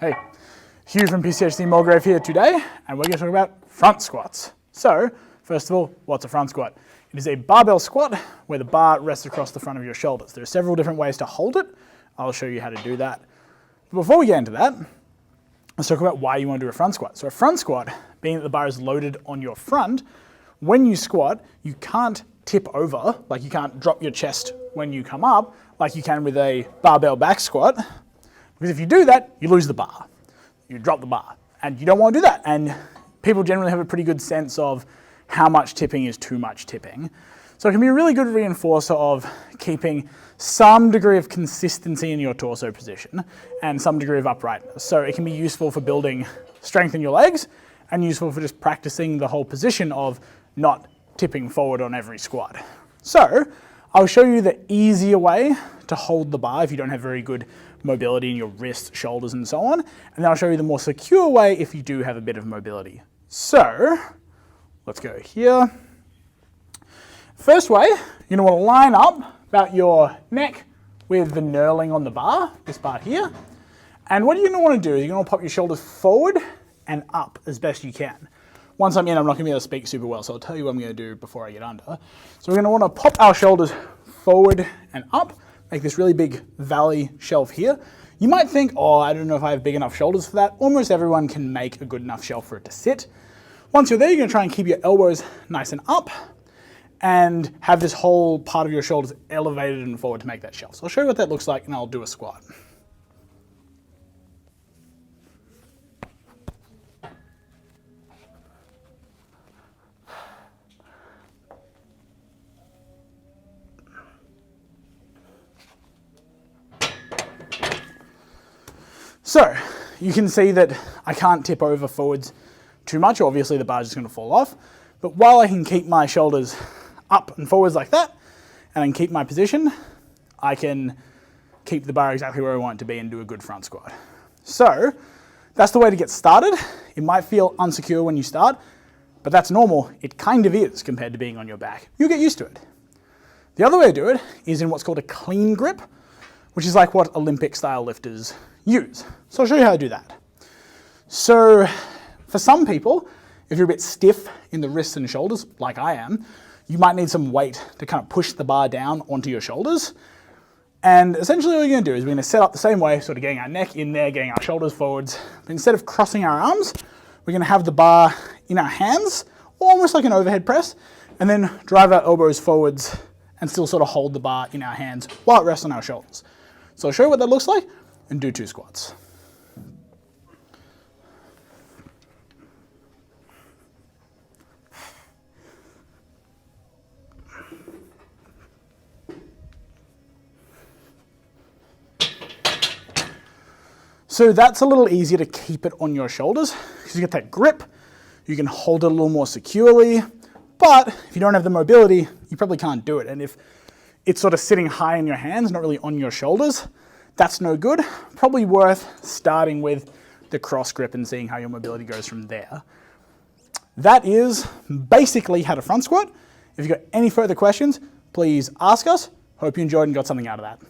Hey, Hugh from PCHC Mulgrave here today, and we're going to talk about front squats. So, first of all, what's a front squat? It is a barbell squat where the bar rests across the front of your shoulders. There are several different ways to hold it. I'll show you how to do that. But before we get into that, let's talk about why you want to do a front squat. So a front squat, being that the bar is loaded on your front, when you squat, you can't tip over, like you can't drop your chest when you come up, like you can with a barbell back squat. Because if you do that, you lose the bar. You drop the bar, and you don't want to do that. And people generally have a pretty good sense of how much tipping is too much tipping. So it can be a really good reinforcer of keeping some degree of consistency in your torso position and some degree of uprightness. So it can be useful for building strength in your legs and useful for just practicing the whole position of not tipping forward on every squat. So I'll show you the easier way to hold the bar if you don't have very good mobility in your wrists, shoulders, and so on. And then I'll show you the more secure way if you do have a bit of mobility. So let's go here. First way, you're going to want to line up about your neck with the knurling on the bar, this part here. And what you're going to want to do is you're going to pop your shoulders forward and up as best you can. Once I'm in, I'm not going to be able to speak super well, so I'll tell you what I'm going to do before I get under. So we're going to want to pop our shoulders forward and up, make this really big valley shelf here. You might think, oh, I don't know if I have big enough shoulders for that. Almost everyone can make a good enough shelf for it to sit. Once you're there, you're going to try and keep your elbows nice and up and have this whole part of your shoulders elevated and forward to make that shelf. So I'll show you what that looks like and I'll do a squat. So you can see that I can't tip over forwards too much. Obviously the bar is just going to fall off. But while I can keep my shoulders up and forwards like that, and I can keep my position, I can keep the bar exactly where I want it to be and do a good front squat. So that's the way to get started. It might feel insecure when you start, but that's normal. It kind of is compared to being on your back. You'll get used to it. The other way to do it is in what's called a clean grip, which is like what Olympic style lifters use. So I'll show you how to do that. So for some people, if you're a bit stiff in the wrists and shoulders, like I am, you might need some weight to kind of push the bar down onto your shoulders. And essentially what you're going to do is we're going to set up the same way, sort of getting our neck in there, getting our shoulders forwards. But instead of crossing our arms, we're going to have the bar in our hands, almost like an overhead press, and then drive our elbows forwards and still sort of hold the bar in our hands while it rests on our shoulders. So I'll show you what that looks like and do 2 squats. So that's a little easier to keep it on your shoulders because you get that grip, you can hold it a little more securely, but if you don't have the mobility, you probably can't do it. And if it's sort of sitting high in your hands, not really on your shoulders, that's no good. Probably worth starting with the cross grip and seeing how your mobility goes from there. That is basically how to front squat. If you've got any further questions, please ask us. Hope you enjoyed and got something out of that.